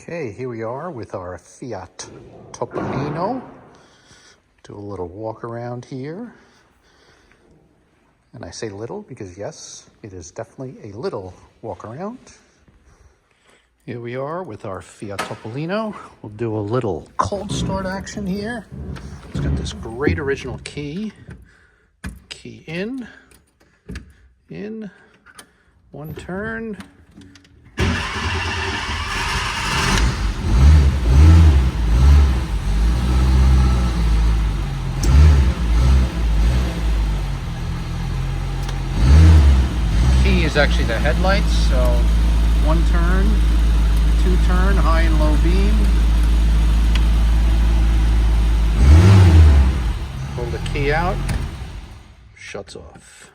Okay, here we are with our Fiat Topolini. Do a little walk around here. And I say little because yes, it is definitely a little walk around. Here we are with our Fiat Topolini. We'll do a little cold start action here. It's got this great original key. Key in, one turn. Key is actually the headlights, so one turn, two turn, high and low beam. Pull the key out, shuts off.